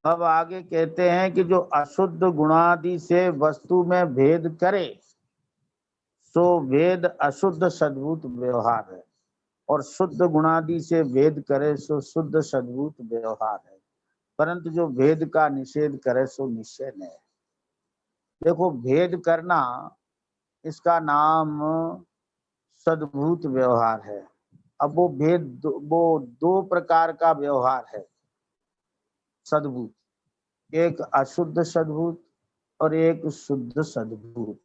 अब आगे कहते हैं कि जो अशुद्ध गुणादि से वस्तु में भेद करे सो भेद अशुद्ध सद्भूत व्यवहार है, और शुद्ध गुणादि से भेद करे सो शुद्ध सद्भूत व्यवहार है, परंतु जो भेद का निषेध करे सो निश्चय नहीं है। देखो, भेद करना इसका नाम सद्भूत व्यवहार है। अब वो भेद वो दो प्रकार का व्यवहार है सद्भूत, एक अशुद्ध सद्भूत और एक शुद्ध सद्भूत।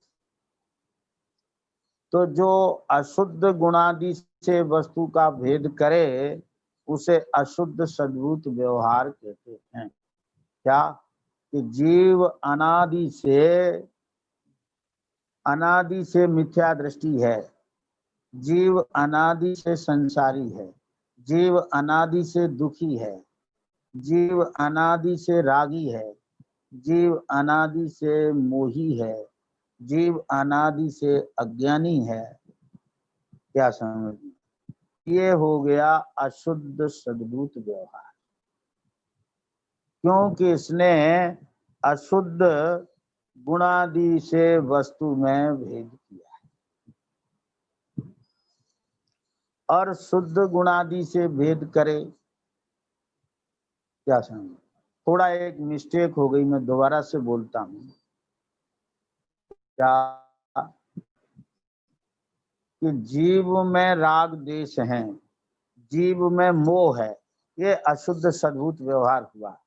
तो जो अशुद्ध गुणादि से वस्तु का भेद करे उसे अशुद्ध सद्भूत व्यवहार कहते हैं। क्या? कि जीव अनादि से मिथ्या दृष्टि है, जीव अनादि से संसारी है, जीव अनादि से दुखी है, जीव अनादि से रागी है, जीव अनादि से मोही है, जीव अनादि से अज्ञानी है। क्या समझ? ये हो गया अशुद्ध सद्भूत व्यवहार, क्योंकि इसने अशुद्ध गुणादि से वस्तु में भेद किया है, और शुद्ध गुणादि से भेद करे। क्या समझ? थोड़ा एक मिस्टेक हो गई, मैं दोबारा से बोलता हूँ। क्या? कि जीव में राग देश है, जीव में मोह है, ये अशुद्ध सद्भूत व्यवहार हुआ।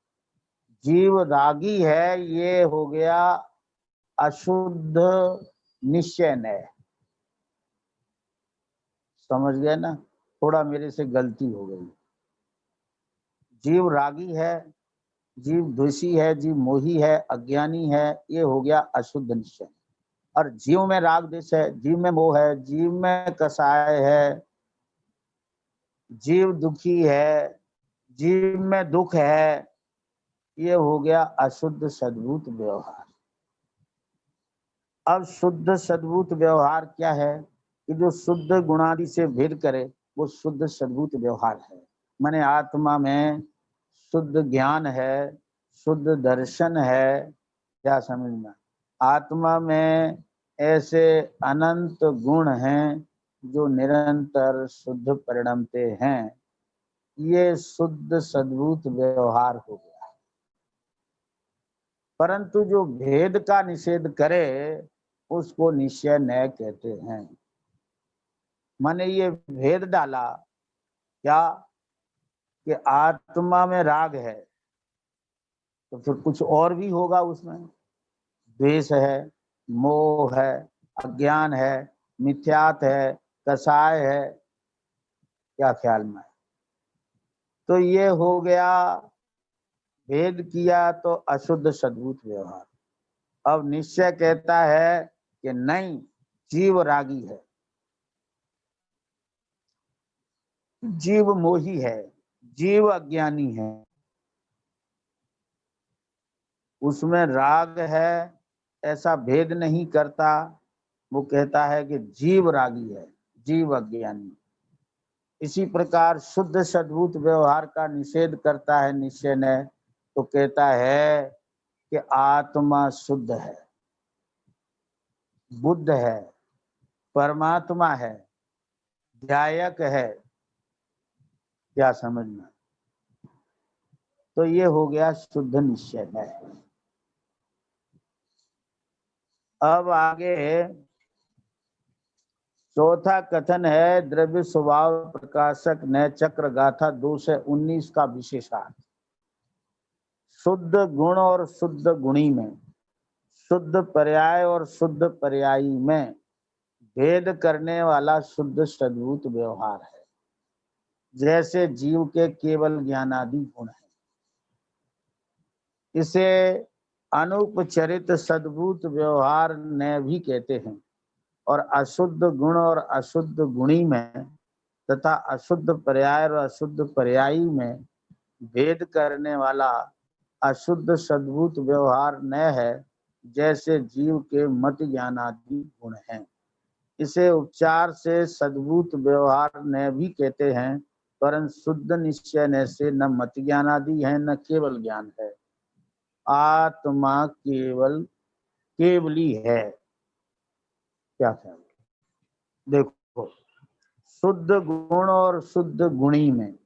जीव रागी है, ये हो गया अशुद्ध निश्चय है। समझ गए ना? थोड़ा मेरे से गलती हो गई। जीव रागी है, जीव द्वेषी है, जीव मोही है, अज्ञानी है, ये हो गया अशुद्ध निश्चय। और जीव में राग देश है, जीव में मोह है, जीव में कसाय है, जीव दुखी है, जीव में दुख है, ये हो गया अशुद्ध सद्भूत व्यवहार। अब शुद्ध सद्भूत व्यवहार क्या है? कि जो शुद्ध गुणादि से भेद करे वो शुद्ध सद्भूत व्यवहार है। माने आत्मा में शुद्ध ज्ञान है, शुद्ध दर्शन है। क्या समझना? आत्मा में ऐसे अनंत गुण हैं जो निरंतर शुद्ध परिणमते हैं। ये शुद्ध सद्भूत व्यवहार हो गया। परंतु जो भेद का निषेध करे उसको निश्चय न कहते हैं। माने ये भेद डाला क्या कि आत्मा में राग है तो फिर कुछ और भी होगा उसमें, द्वेष है, मोह है, अज्ञान है, मिथ्यात है, कसाय है। क्या ख्याल में? तो ये हो गया भेद किया तो अशुद्ध सद्भूत व्यवहार। अब निश्चय कहता है कि नहीं, जीव रागी है, जीव मोही है, जीव अज्ञानी है, उसमें राग है ऐसा भेद नहीं करता। वो कहता है कि जीव रागी है, जीव अज्ञानी। इसी प्रकार शुद्ध सद्भूत व्यवहार का निषेध करता है निश्चय ने, तो कहता है कि आत्मा शुद्ध है, बुद्ध है, परमात्मा है, ध्यायक है। क्या समझना? तो ये हो गया शुद्ध निश्चय है। अब आगे चौथा कथन है द्रव्य स्वभाव प्रकाशक न चक्र गाथा 219 का विशेषार्थ। शुद्ध गुण और शुद्ध गुणी में, शुद्ध पर्याय और शुद्ध पर्यायी में भेद करने वाला शुद्ध सद्भूत व्यवहार है। जैसे जीव के केवल ज्ञानादि गुण है, इसे अनुपचरित सद्भूत व्यवहार ने भी कहते हैं। और अशुद्ध गुण और अशुद्ध गुणी में तथा अशुद्ध पर्याय और अशुद्ध पर्यायी में भेद करने वाला अशुद्ध सद्भूत व्यवहार न है, जैसे जीव के मत ज्ञानादि गुण हैं। इसे उपचार से सद्भूत व्यवहार ने भी कहते हैं, परंतु शुद्ध निश्चय न से न मत ज्ञानादि है न केवल ज्ञान है। आत्मा केवल केवली है। क्या ख्याल? देखो, शुद्ध गुण और शुद्ध गुणी में,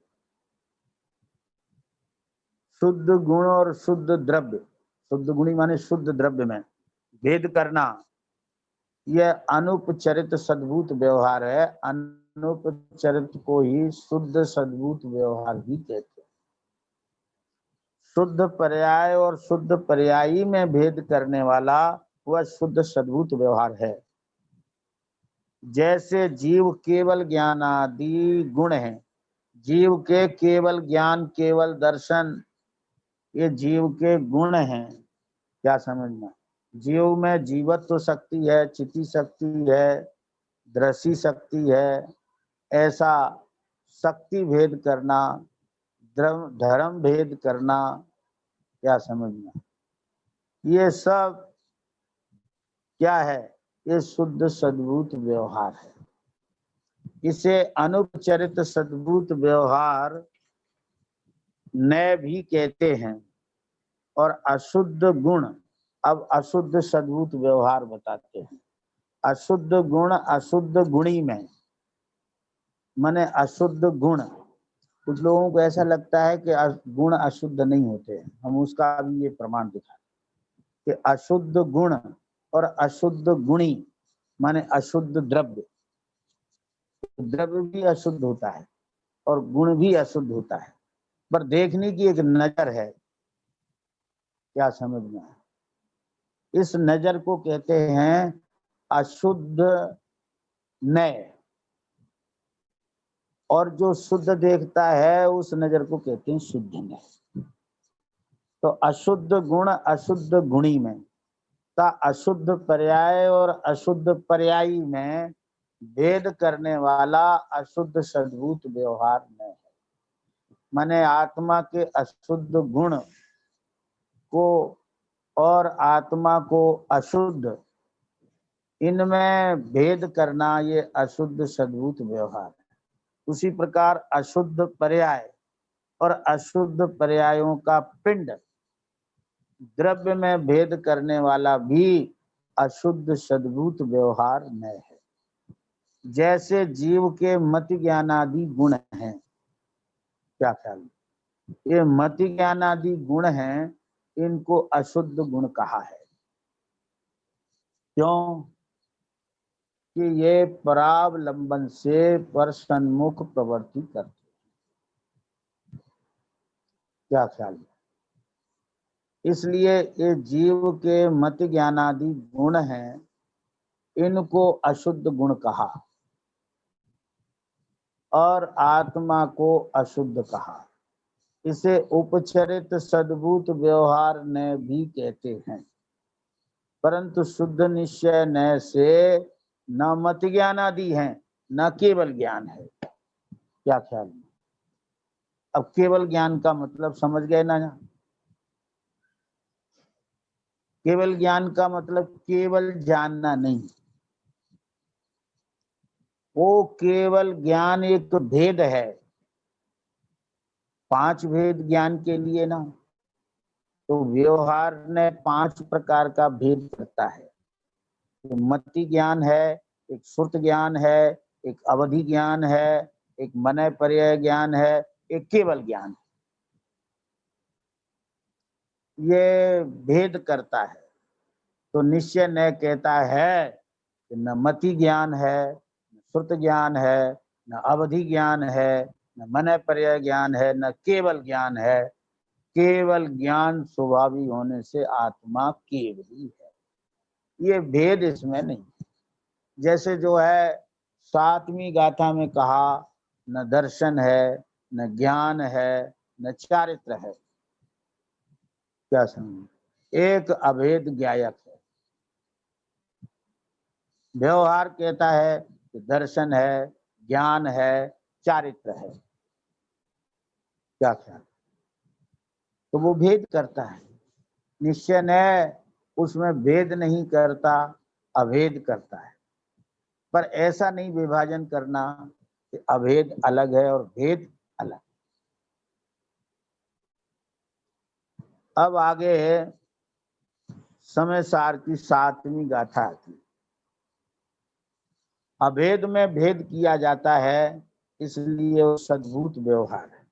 शुद्ध गुण और शुद्ध द्रव्य, शुद्ध गुणी माने शुद्ध द्रव्य में भेद करना, यह अनुपचरित सद्भूत व्यवहार है। अनुपचरित को ही शुद्ध सद्भूत व्यवहार भी कहते हैं। शुद्ध पर्याय और शुद्ध पर्यायी में भेद करने वाला वह शुद्ध सद्भूत व्यवहार है। जैसे जीव केवल ज्ञान आदि गुण हैं, जीव के केवल ज्ञान, केवल दर्शन, ये जीव के गुण हैं। क्या समझना? जीव में जीवत्व शक्ति है, चिति शक्ति है, दृष्टि शक्ति है, ऐसा शक्ति भेद करना, धर्म भेद करना, क्या समझना, ये सब क्या है? ये शुद्ध सद्भूत व्यवहार है। इसे अनुपचरित सद्भूत व्यवहार नए भी कहते हैं। और अशुद्ध गुण, अब अशुद्ध सद्भूत व्यवहार बताते हैं। अशुद्ध गुण अशुद्ध गुणी में, माने अशुद्ध गुण, कुछ लोगों को ऐसा लगता है कि गुण अशुद्ध नहीं होते हैं। हम उसका भी ये प्रमाण दिखाते कि अशुद्ध गुण और अशुद्ध गुणी माने अशुद्ध द्रव्य, द्रव्य भी अशुद्ध होता है और गुण भी अशुद्ध होता है, पर देखने की एक नजर है। क्या समझना है? इस नजर को कहते हैं अशुद्ध नय, और जो शुद्ध देखता है उस नजर को कहते हैं शुद्ध नय। तो अशुद्ध गुण अशुद्ध गुणी में का अशुद्ध पर्याय और अशुद्ध पर्यायी में भेद करने वाला अशुद्ध सद्भूत व्यवहार में है। माने आत्मा के अशुद्ध गुण को और आत्मा को अशुद्ध, इनमें भेद करना, ये अशुद्ध सद्भूत व्यवहार है। उसी प्रकार अशुद्ध पर्याय और अशुद्ध पर्यायों का पिंड, द्रव्य में भेद करने वाला भी अशुद्ध सद्भूत व्यवहार में है। जैसे जीव के मति ज्ञानादि गुण हैं। क्या ख्याल? ये मति ज्ञानादि गुण हैं, इनको अशुद्ध गुण कहा है। क्यों? कि ये परावलंबन से पर सन्मुख प्रवृत्ति करते हैं। क्या ख्याल? इसलिए ये जीव के मति ज्ञानादि गुण हैं, इनको अशुद्ध गुण कहा और आत्मा को अशुद्ध कहा। इसे उपचरित सद्भूत व्यवहार ने भी कहते हैं। परंतु शुद्ध निश्चय न से न मति ज्ञान आदि है, न केवल ज्ञान है। क्या ख्याल? अब केवल ज्ञान का मतलब समझ गए ना? केवल ज्ञान का मतलब केवल जानना नहीं, वो केवल ज्ञान एक भेद है। 5 भेद ज्ञान के लिए ना, तो व्यवहार ने 5 प्रकार का भेद करता है। तो मति ज्ञान है, एक श्रुत ज्ञान है, एक अवधि ज्ञान है, एक मनय पर्याय ज्ञान है, एक केवल ज्ञान। ये भेद करता है। तो निश्चय न कहता है कि न मति ज्ञान है, न श्रुत ज्ञान है, न अवधि ज्ञान है, न मनय पर्याय ज्ञान है, न केवल ज्ञान है। केवल ज्ञान स्वाभाविक होने से आत्मा केवली है। ये भेद इसमें नहीं। जैसे जो है 7वीं गाथा में कहा, न दर्शन है, न ज्ञान है, न चारित्र है। क्या समझ? एक अभेद ज्ञायक है। व्यवहार कहता है कि दर्शन है, ज्ञान है, चारित्र है। क्या ख्याल? तो वो भेद करता है। निश्चय न उसमें भेद नहीं करता, अभेद करता है। पर ऐसा नहीं विभाजन करना कि अभेद अलग है और भेद अलग। अब आगे है समय सार की 7वीं गाथा आती। अभेद में भेद किया जाता है, इसलिए वो सद्भूत व्यवहार है।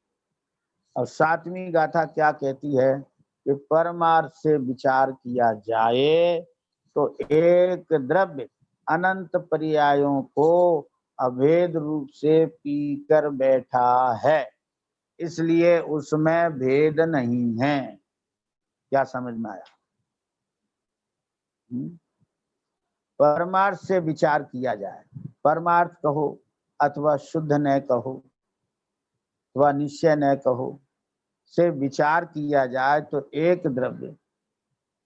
और 7वीं गाथा क्या कहती है कि परमार्थ से विचार किया जाए तो एक द्रव्य अनंत पर्यायों को अभेद रूप से पीकर बैठा है, इसलिए उसमें भेद नहीं है। क्या समझ में आया? परमार्थ से विचार किया जाए, परमार्थ कहो अथवा शुद्ध न कहो अथवा निश्चय न कहो, से विचार किया जाए तो एक द्रव्य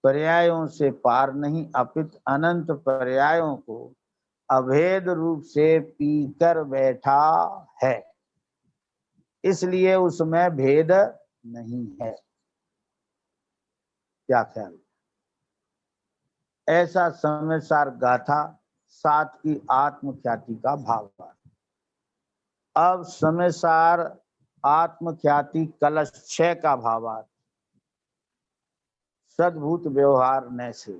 पर्यायों से पार नहीं अपितु अनंत पर्यायों को अभेद रूप से पीकर बैठा है, इसलिए उसमें भेद नहीं है। क्या ख्याल? ऐसा समय सार गाथा 7 की आत्मख्याति का भाव है। अब समय सार आत्मख्याति कलश 6 का भावार्थ सद्भूत व्यवहार न से।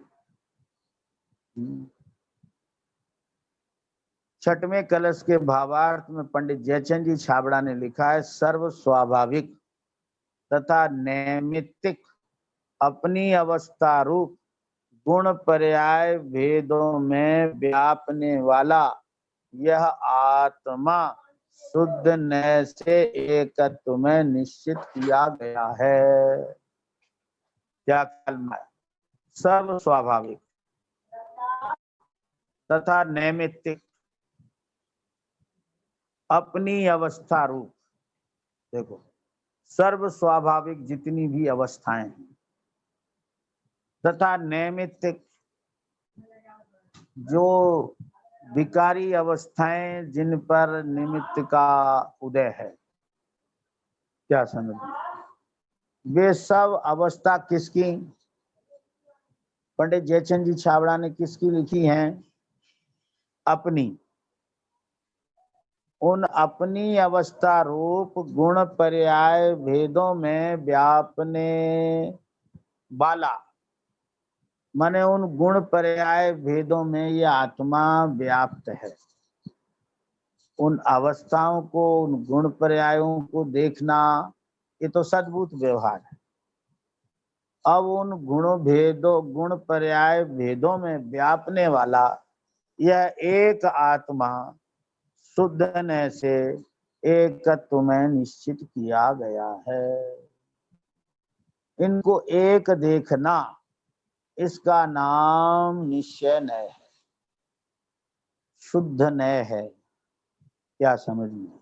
6वें कलश के भावार्थ में पंडित जयचंद जी छाबड़ा ने लिखा है, सर्व स्वाभाविक तथा नैमित्तिक अपनी अवस्था रूप गुण पर्याय भेदों में व्यापने वाला यह आत्मा शुद्ध न से एकत्व में निश्चित किया गया है। क्या कलमा? सर्व स्वाभाविक तथा नैमित्तिक अपनी अवस्था रूप, देखो सर्व स्वाभाविक जितनी भी अवस्थाएं हैं तथा नैमित्तिक जो विकारी अवस्थाएं जिन पर निमित्त का उदय है। क्या समझ? वे सब अवस्था किसकी? पंडित जयचंद जी छाबड़ा ने किसकी लिखी हैं? अपनी। उन अपनी अवस्था रूप गुण पर्याय भेदों में व्यापने वाला, माने उन गुण पर्याय भेदों में यह आत्मा व्याप्त है। उन अवस्थाओं को, उन गुण पर्यायों को देखना, ये तो सद्भूत व्यवहार है। अब उन गुण पर्याय भेदों में व्यापने वाला यह एक आत्मा शुद्ध न से एकत्व में निश्चित किया गया है। इनको एक देखना, इसका नाम निश्चय न है, शुद्ध न है। क्या समझ में?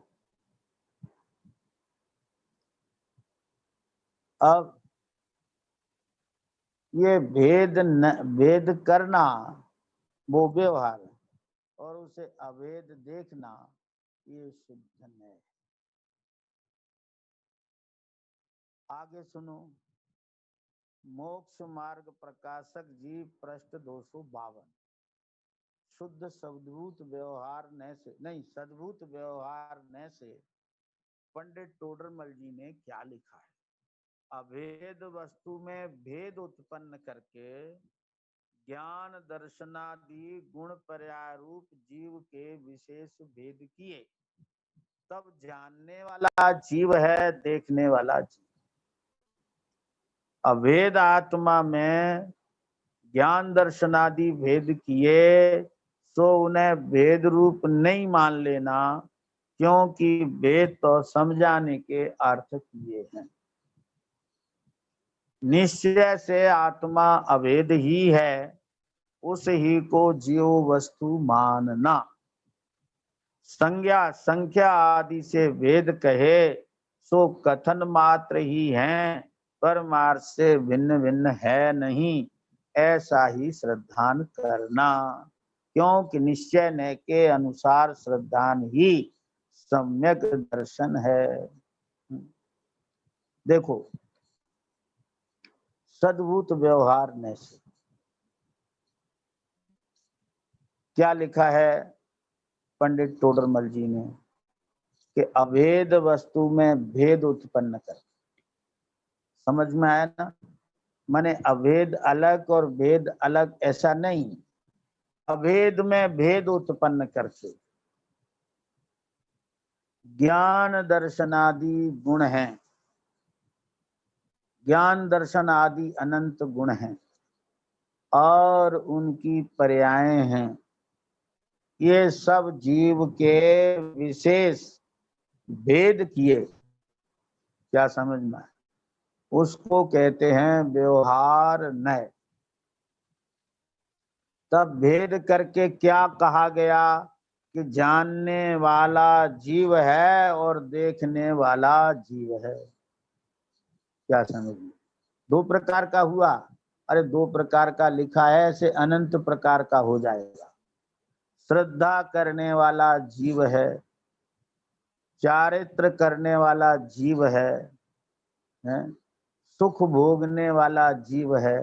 अब ये भेद करना वो व्यवहार है, और उसे अभेद देखना ये शुद्ध न है। आगे सुनो। मोक्ष मार्ग प्रकाशक जी पृष्ठ 252। शुद्ध सद्भूत व्यवहार न से, नहीं सद्भूत व्यवहार न से पंडित टोडरमल जी ने क्या लिखा है? अभेद वस्तु में भेद उत्पन्न करके ज्ञान दर्शनादि गुण पर्याय रूप जीव के विशेष भेद किए, तब जानने वाला जीव है, देखने वाला जीव। अभेद आत्मा में ज्ञान दर्शनादि भेद किए तो उन्हें भेद रूप नहीं मान लेना, क्योंकि भेद तो समझाने के अर्थ किए हैं। निश्चय से आत्मा अभेद ही है, उस ही को जीव वस्तु मानना। संज्ञा संख्या आदि से भेद कहे सो कथन मात्र ही हैं, परमार्थ से भिन्न भिन्न है नहीं, ऐसा ही श्रद्धान करना। क्योंकि निश्चय न के अनुसार श्रद्धान ही सम्यक दर्शन है। देखो सद्भूत व्यवहार न से क्या लिखा है पंडित टोडरमल जी ने कि अभेद वस्तु में भेद उत्पन्न कर। समझ में आया ना? माने अभेद अलग और भेद अलग ऐसा नहीं, अभेद में भेद उत्पन्न करके ज्ञान दर्शन आदि गुण हैं, ज्ञान दर्शन आदि अनंत गुण हैं और उनकी पर्याय हैं। ये सब जीव के विशेष भेद किए, क्या समझ में आए? उसको कहते हैं व्यवहार नय। तब भेद करके क्या कहा गया कि जानने वाला जीव है और देखने वाला जीव है। क्या समझ में? दो प्रकार का हुआ। अरे दो प्रकार का लिखा है, ऐसे अनंत प्रकार का हो जाएगा। श्रद्धा करने वाला जीव है, चारित्र करने वाला जीव है? सुख भोगने वाला जीव है,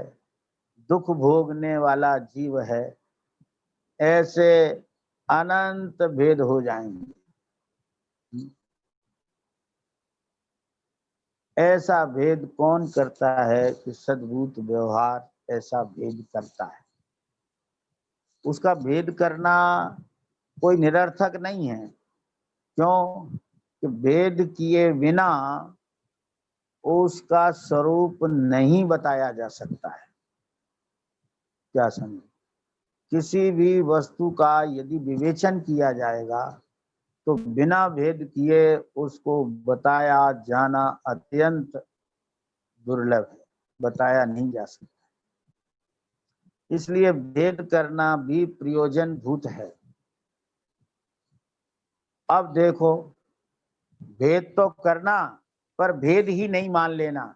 दुख भोगने वाला जीव है। ऐसे अनंत भेद हो जाएंगे। ऐसा भेद कौन करता है कि सद्भूत व्यवहार ऐसा भेद करता है। उसका भेद करना कोई निरर्थक नहीं है। क्यों कि भेद किए बिना उसका स्वरूप नहीं बताया जा सकता है। क्या समझे? किसी भी वस्तु का यदि विवेचन किया जाएगा तो बिना भेद किए उसको बताया जाना अत्यंत दुर्लभ है, बताया नहीं जा सकता। इसलिए भेद करना भी प्रयोजन भूत है। अब देखो, भेद तो करना पर भेद ही नहीं मान लेना।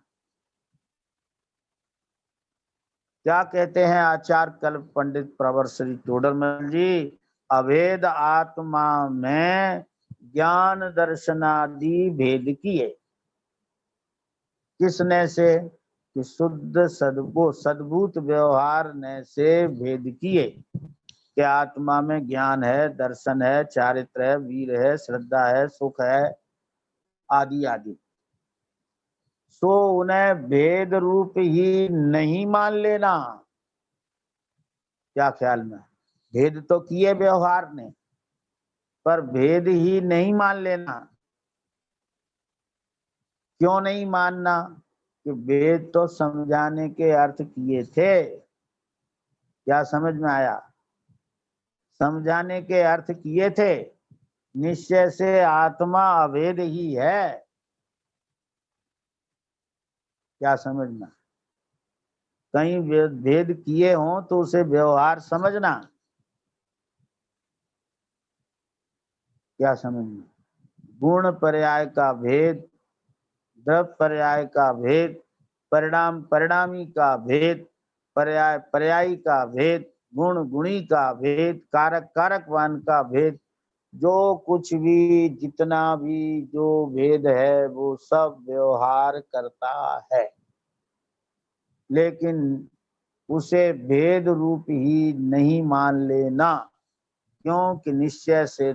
क्या कहते हैं आचार्य कल्प पंडित प्रवर श्री टोडरमल जी? अभेद आत्मा में ज्ञान दर्शनादि भेद किए। किसने से? कि शुद्ध सद्भूत व्यवहार ने से भेद किए कि आत्मा में ज्ञान है, दर्शन है, चारित्र है, वीर है, श्रद्धा है, सुख है, आदि आदि। सो उन्हें भेद रूप ही नहीं मान लेना। क्या ख्याल में? भेद तो किए व्यवहार ने, पर भेद ही नहीं मान लेना। क्यों नहीं मानना? कि भेद तो समझाने के अर्थ किए थे। क्या समझ में आया? समझाने के अर्थ किए थे। निश्चय से आत्मा अभेद ही है। क्या समझ में? कहीं भेद किए हों तो उसे व्यवहार समझना। क्या समझ में? गुण पर्याय का भेद, द्रव्य पर्याय का भेद, परिणाम परिणामी का भेद, पर्याय पर्यायी का भेद, गुण गुणी का भेद, कारक कारकवान का भेद, जो कुछ भी जितना भी जो भेद है वो सब व्यवहार करता है। लेकिन उसे भेद रूप ही नहीं मान लेना। क्योंकि निश्चय से